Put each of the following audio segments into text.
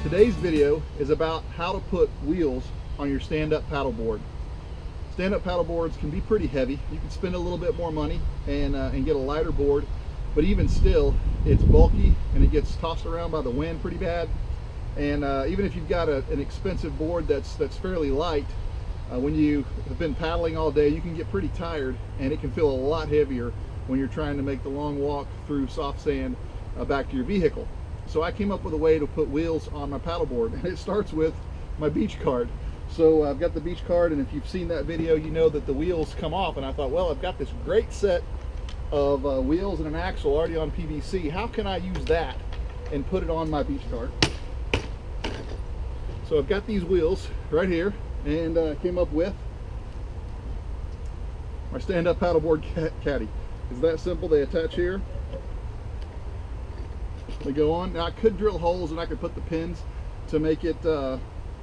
Today's video is about how to put wheels on your stand-up paddleboard. Stand-up paddleboards can be pretty heavy. You can spend a little bit more money and get a lighter board, but even still, it's bulky and it gets tossed around by the wind pretty bad. And even if you've got an expensive board that's fairly light, when you have been paddling all day, you can get pretty tired, and it can feel a lot heavier when you're trying to make the long walk through soft sand back to your vehicle. So I came up with a way to put wheels on my paddleboard, and it starts with my beach card. So I've got the beach card, and if you've seen that video, you know that the wheels come off, and I thought, well, I've got this great set of wheels and an axle already on PVC. How can I use that and put it on my beach card? So I've got these wheels right here, and came up with my stand-up paddleboard caddy. It's that simple. They attach here. They go on. Now I could drill holes and I could put the pins to make it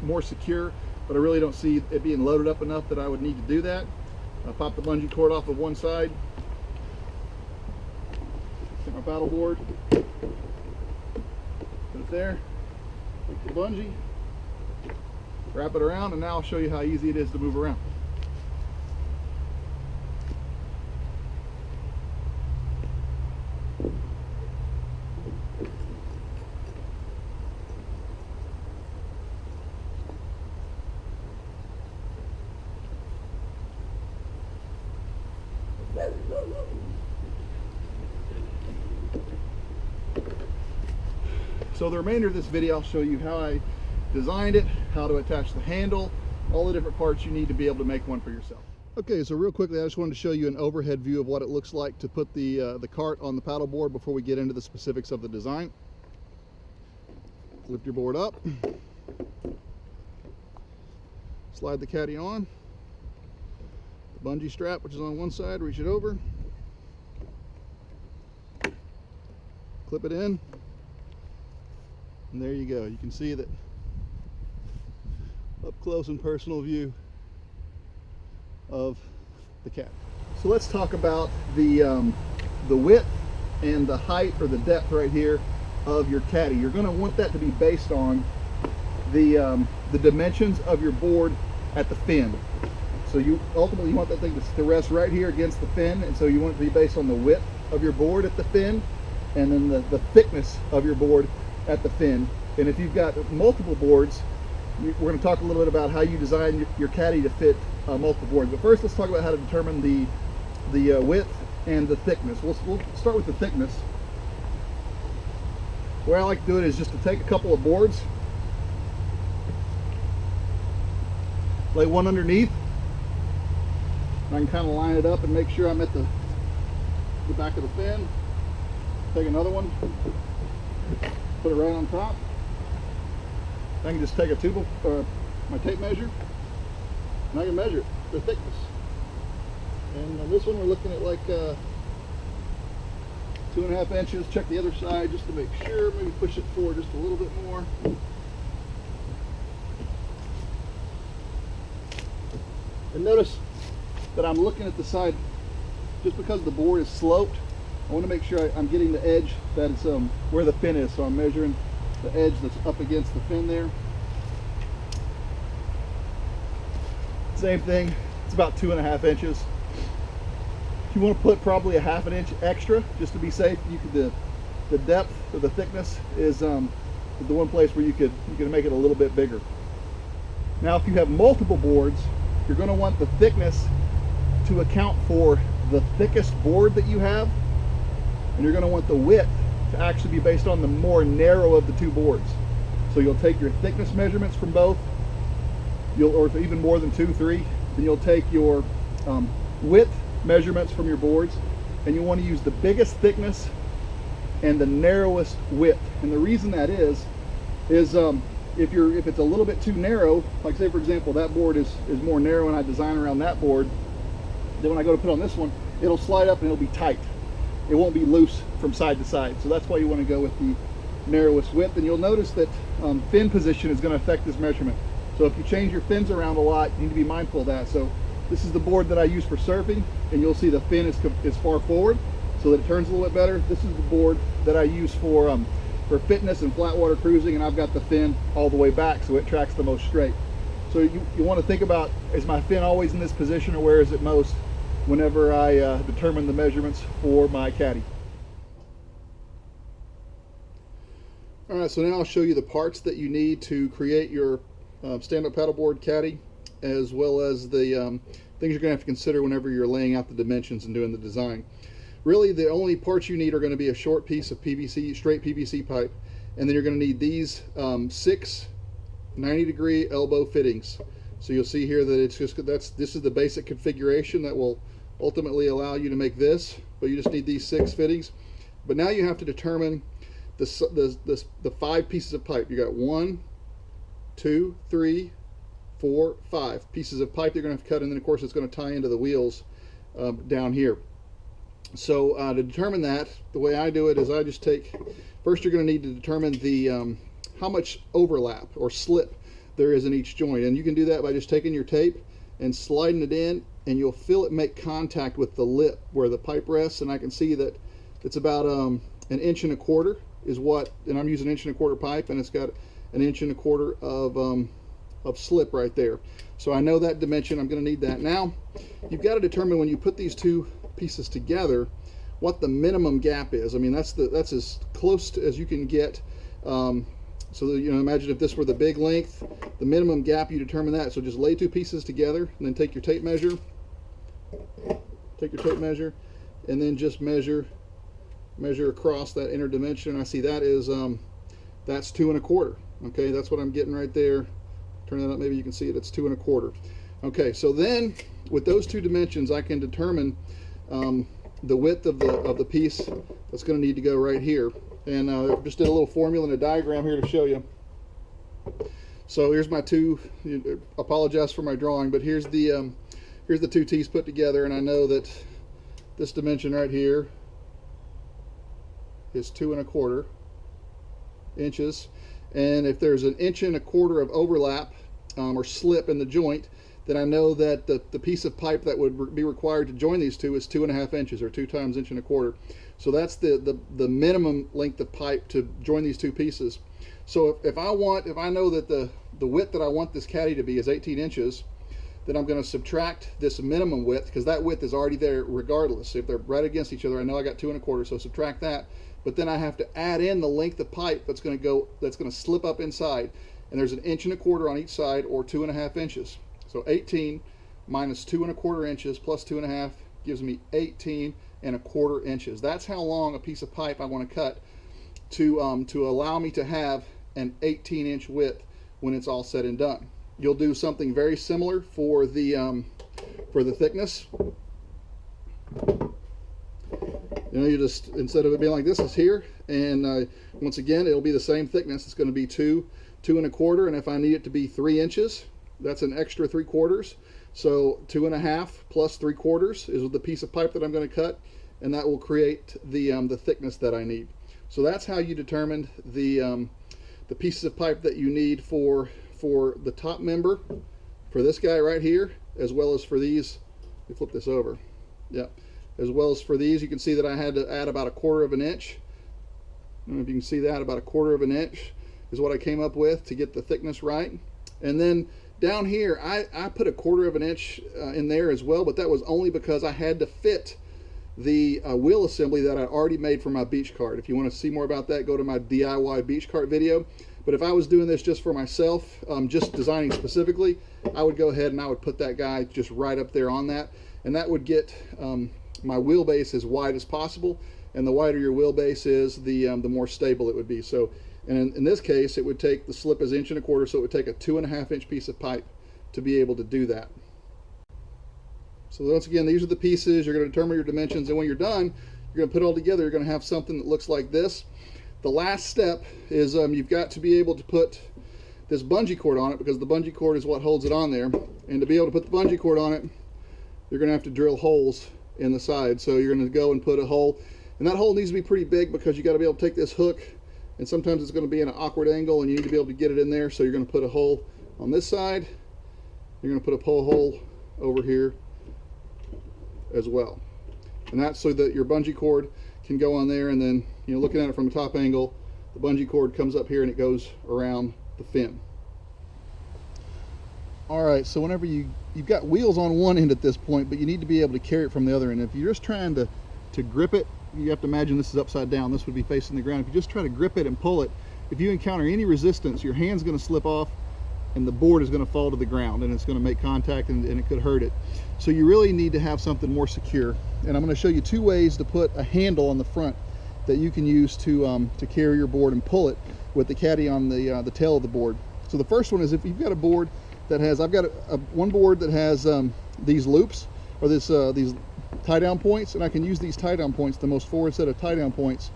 more secure, but I really don't see it being loaded up enough that I would need to do that. I'll pop the bungee cord off of one side, take my paddleboard, put it there, take the bungee, wrap it around, and now I'll show you how easy it is to move around. So the remainder of this video, I'll show you how I designed it, how to attach the handle, all the different parts you need to be able to make one for yourself. Okay, so real quickly, I just wanted to show you an overhead view of what it looks like to put the cart on the paddleboard before we get into the specifics of the design. Lift your board up, slide the caddy on, the bungee strap, which is on one side, reach it over, clip it in, and there you go. You can see that up close and personal view of the caddy. So let's talk about the width and the height, or the depth right here, of your caddy. You're going to want that to be based on the dimensions of your board at the fin. So you ultimately want that thing to rest right here against the fin, and so you want it to be based on the width of your board at the fin, and then the thickness of your board at the fin. And if you've got multiple boards, we're going to talk a little bit about how you design your caddy to fit multiple boards. But first, let's talk about how to determine the width and the thickness. We'll start with the thickness. The way I like to do it is just to take a couple of boards, lay one underneath, and I can kind of line it up and make sure I'm at the back of the fin. Take another one, put it right on top. I can just take a tube of my tape measure, and I can measure it, the thickness. And on this one, we're looking at like 2.5 inches. Check the other side just to make sure. Maybe push it forward just a little bit more. And notice that I'm looking at the side, just because the board is sloped, I want to make sure I'm getting the edge that is where the fin is. So I'm measuring the edge that's up against the fin there. Same thing, it's about 2.5 inches. If you want to put probably 1/2 inch extra, just to be safe, you could, the depth or the thickness is the one place where you can make it a little bit bigger. Now, if you have multiple boards, you're going to want the thickness to account for the thickest board that you have, and you're going to want the width to actually be based on the more narrow of the two boards. So you'll take your thickness measurements from both, or even more than 2, 3, then you'll take your width measurements from your boards, and you want to use the biggest thickness and the narrowest width. And the reason that is if it's a little bit too narrow, like say for example that board is more narrow and I design around that board, then when I go to put on this one, it'll slide up and it'll be tight. It won't be loose from side to side. So that's why you want to go with the narrowest width. And you'll notice that fin position is going to affect this measurement. So if you change your fins around a lot, you need to be mindful of that. So this is the board that I use for surfing, and you'll see the fin is far forward so that it turns a little bit better. This is the board that I use for for fitness and flat water cruising, and I've got the fin all the way back so it tracks the most straight. So you want to think about, is my fin always in this position, or where is it most whenever I determine the measurements for my caddy. All right, so now I'll show you the parts that you need to create your stand-up paddleboard caddy, as well as the things you're going to have to consider whenever you're laying out the dimensions and doing the design. Really, the only parts you need are going to be a short piece of PVC, straight PVC pipe, and then you're going to need these 6 90-degree elbow fittings. So you'll see here that it's just, this is the basic configuration that will ultimately allow you to make this, but you just need these 6 fittings. But now you have to determine the 5 pieces of pipe. You got 1, 2, 3, 4, 5 pieces of pipe you're going to have to cut, and then of course it's going to tie into the wheels down here. So to determine that, the way I do it is I just take, first you're going to need to determine the how much overlap or slip there is in each joint, and you can do that by just taking your tape and sliding it in, and you'll feel it make contact with the lip where the pipe rests, and I can see that it's about 1.25 inches is what, and I'm using 1.25 inch pipe, and it's got 1.25 inches of slip right there. So I know that dimension, I'm going to need that. Now you've got to determine, when you put these 2 pieces together, what the minimum gap is. I mean, that's as close to as you can get. So that, you know, imagine if this were the big length, the minimum gap, you determine that. So just lay 2 pieces together, and then take your tape measure, and then just measure across that inner dimension. I see that is that's 2.25. Okay, that's what I'm getting right there. Turn that up, maybe you can see it. It's 2.25. Okay, so then with those 2 dimensions, I can determine the width of the piece that's going to need to go right here. And just did a little formula and a diagram here to show you. So here's my 2. Apologize for my drawing, but here's the 2 T's put together, and I know that this dimension right here is 2.25 inches, and if there's 1.25 inches of overlap or slip in the joint, then I know that the piece of pipe that would be required to join these 2 is 2.5 inches, or 2 times 1.25 inches. So that's the minimum length of pipe to join these 2 pieces. So if I know that the width that I want this caddy to be is 18 inches, then I'm going to subtract this minimum width, because that width is already there regardless. If they're right against each other, I know I got 2.25, so subtract that. But then I have to add in the length of pipe that's going to slip up inside, and there's 1.25 inches on each side, or 2.5 inches. So 18 minus 2.25 inches plus 2.5 gives me 18.25 inches. That's how long a piece of pipe I want to cut to allow me to have an 18-inch width when it's all said and done. You'll do something very similar for the thickness. You know, you just, instead of it being like this, is here, and once again, it'll be the same thickness. It's going to be 2.25, and if I need it to be 3 inches, that's an extra 3/4. So 2.5 plus 3/4 is the piece of pipe that I'm going to cut, and that will create the thickness that I need. So that's how you determined the pieces of pipe that you need for the top member, for this guy right here, as well as for these. Let me flip this over. Yeah, as well as for these, you can see that I had to add about 1/4 inch. I don't know if you can see that, about 1/4 inch is what I came up with to get the thickness right. And then down here, I put 1/4 inch in there as well, but that was only because I had to fit the wheel assembly that I already made for my beach cart. If you want to see more about that, go to my DIY beach cart video. But if I was doing this just for myself, just designing specifically, I would go ahead and I would put that guy just right up there on that, and that would get my wheelbase as wide as possible. And the wider your wheelbase is, the more stable it would be. So, and in this case, it would take, the slip is 1.25 inches, so it would take a 2.5 inch piece of pipe to be able to do that. So once again, these are the pieces. You're going to determine your dimensions, and when you're done, you're going to put it all together. You're going to have something that looks like this. The last step is you've got to be able to put this bungee cord on it, because the bungee cord is what holds it on there. And to be able to put the bungee cord on it, you're going to have to drill holes in the side. So you're going to go and put a hole, and that hole needs to be pretty big, because you got to be able to take this hook, and sometimes it's going to be in an awkward angle, and you need to be able to get it in there. So you're going to put a hole on this side. You're going to put a pull hole over here as well, and that's so that your bungee cord can go on there. And then, you know, looking at it from a top angle, The bungee cord comes up here and it goes around the fin. All right, so whenever you've got wheels on one end at this point, but you need to be able to carry it from the other end. If you're just trying to grip it, you have to imagine this is upside down. This would be facing the ground. If you just try to grip it and pull it, if you encounter any resistance, your hand's going to slip off and the board is going to fall to the ground and it's going to make contact and it could hurt it. So you really need to have something more secure. And I'm going to show you 2 ways to put a handle on the front that you can use to carry your board and pull it with the caddy on the tail of the board. So the first one is if you've got a board that has, I've got one board that has these loops or these tie down points, and I can use these tie down points, the most forward set of tie down points,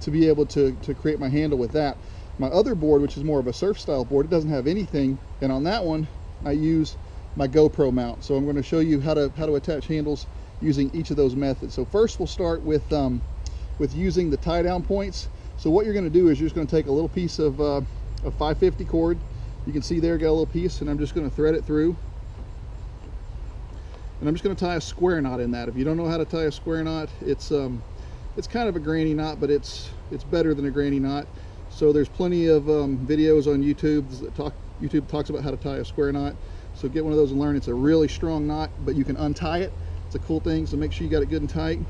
to be able to create my handle with that. My other board, which is more of a surf style board, it doesn't have anything, and on that one I use my GoPro mount. So I'm going to show you how to attach handles using each of those methods. So first we'll start with using the tie down points. So what you're going to do is you're just going to take a little piece of 550 cord. You can see there, got a little piece, and I'm just going to thread it through. And I'm just going to tie a square knot in that. If you don't know how to tie a square knot, it's kind of a granny knot, but it's better than a granny knot. So there's plenty of videos on YouTube that YouTube talks about how to tie a square knot. So get one of those and learn. It's a really strong knot, but you can untie it. It's a cool thing. So make sure you got it good and tight.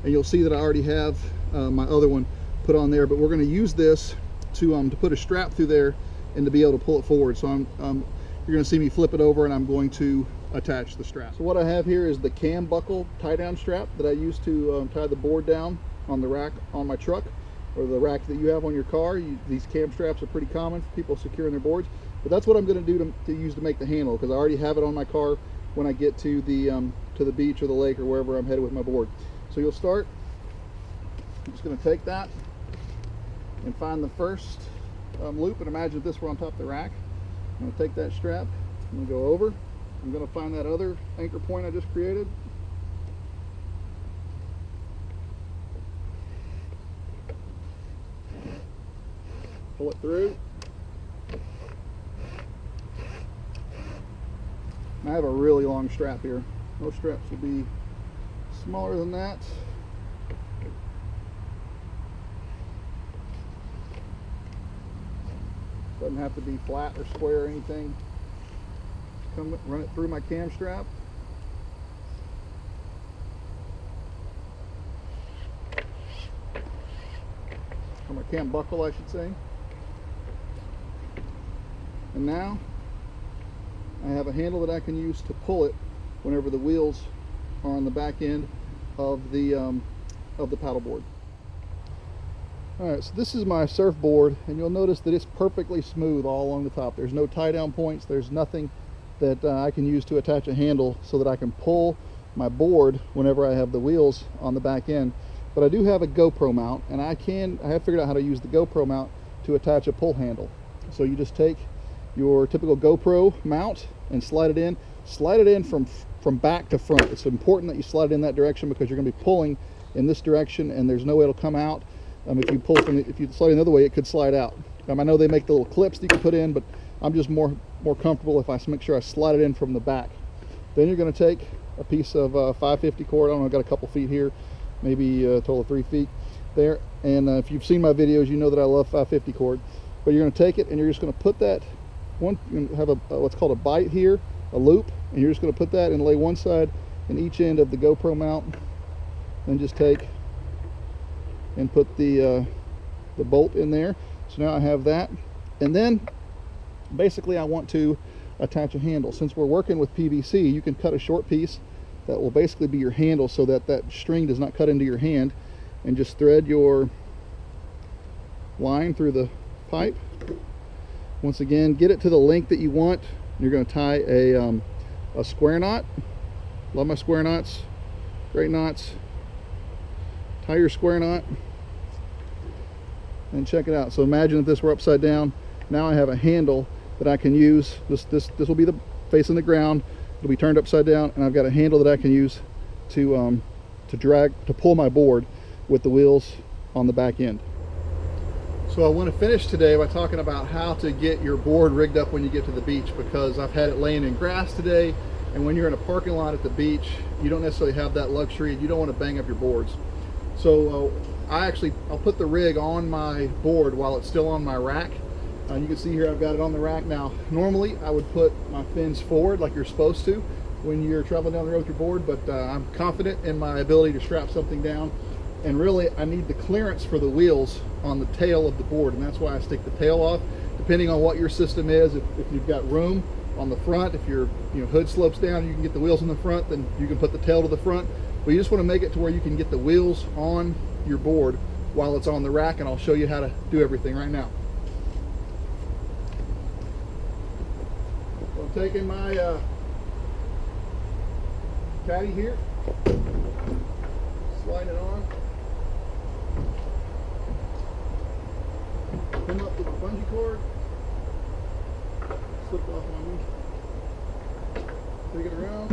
And you'll see that I already have my other one put on there. But we're going to use this to put a strap through there and to be able to pull it forward. So you're going to see me flip it over, and I'm going to attach the strap. So what I have here is the cam buckle tie down strap that I use to tie the board down on the rack on my truck, or the rack that you have on your car. These cam straps are pretty common for people securing their boards, but that's what I'm going to do to use to make the handle, because I already have it on my car when I get to the beach or the lake or wherever I'm headed with my board. So you'll start, I'm just going to take that and find the first loop, and imagine if this were on top of the rack. I'm going to take that strap, I'm going to go over, I'm going to find that other anchor point I just created. Pull it through. I have a really long strap here. Most straps will be smaller than that. Doesn't have to be flat or square or anything. Come run it through my cam strap. Or my cam buckle, I should say. And now I have a handle that I can use to pull it whenever the wheels are on the back end of the paddleboard. Alright, so this is my surfboard, and you'll notice that it's perfectly smooth all along the top. There's no tie down points, there's nothing that I can use to attach a handle so that I can pull my board whenever I have the wheels on the back end. But I do have a GoPro mount, and I have figured out how to use the GoPro mount to attach a pull handle. So you just take your typical GoPro mount and slide it in from back to front. It's important that you slide it in that direction, because you're going to be pulling in this direction and there's no way it'll come out. If you slide it the other way, it could slide out. I know they make the little clips that you can put in, but I'm just more comfortable if I make sure I slide it in from the back. Then you're going to take a piece of 550 cord. I don't know, I've got a couple feet here, maybe a total of 3 feet there. And if you've seen my videos, you know that I love 550 cord. But you're going to take it and you're just going to put that one. You have what's called a bite here, a loop, and you're just going to put that and lay one side in each end of the GoPro mount. Then just take and put the bolt in there. So now I have that, and then basically I want to attach a handle. Since we're working with PVC, you can cut a short piece that will basically be your handle, so that that string does not cut into your hand, and just thread your line through the pipe. Once again, get it to the length that you want. You're going to tie a square knot. Love my square knots, great knots. Tie your square knot and check it out. So imagine if this were upside down. Now I have a handle that I can use. This will be the facing the ground. It'll be turned upside down, and I've got a handle that I can use to pull my board with the wheels on the back end. So I want to finish today by talking about how to get your board rigged up when you get to the beach, because I've had it laying in grass today, and when you're in a parking lot at the beach, you don't necessarily have that luxury, and you don't want to bang up your boards. So I'll put the rig on my board while it's still on my rack. You can see here I've got it on the rack now. Normally I would put my fins forward like you're supposed to when you're traveling down the road with your board, but I'm confident in my ability to strap something down. And really I need the clearance for the wheels on the tail of the board, and that's why I stick the tail off. Depending on what your system is, if you've got room on the front, if your hood slopes down, you can get the wheels in the front, then you can put the tail to the front. But you just want to make it to where you can get the wheels on your board while it's on the rack, and I'll show you how to do everything right now. So I'm taking my caddy here, slide it on, come up with the bungee cord, slip off on me, take it around,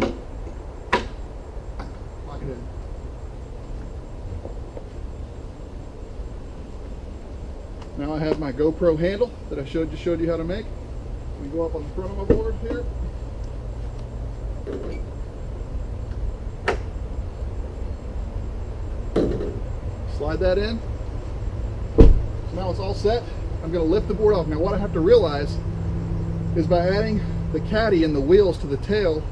lock it in. Now I have my GoPro handle that I just showed you how to make. We go up on the front of my board here. Slide that in. So now it's all set. I'm going to lift the board off. Now what I have to realize is by adding the caddy and the wheels to the tail,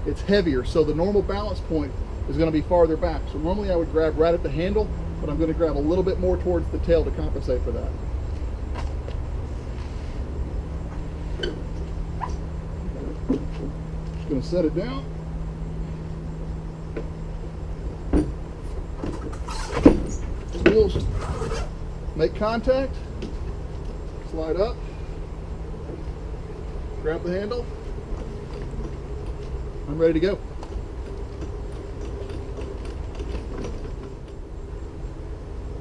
it's heavier. So the normal balance point is going to be farther back. So normally I would grab right at the handle, but I'm going to grab a little bit more towards the tail to compensate for that. Just going to set it down. Wheels make contact, slide up, grab the handle. I'm ready to go.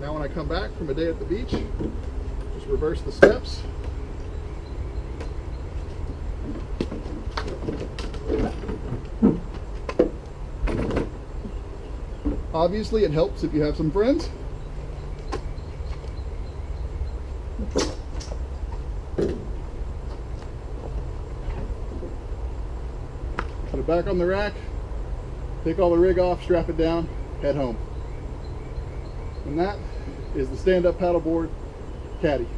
Now when I come back from a day at the beach, just reverse the steps. Obviously it helps if you have some friends. Put it back on the rack, take all the rig off, strap it down, head home. And that is the stand-up paddleboard caddy.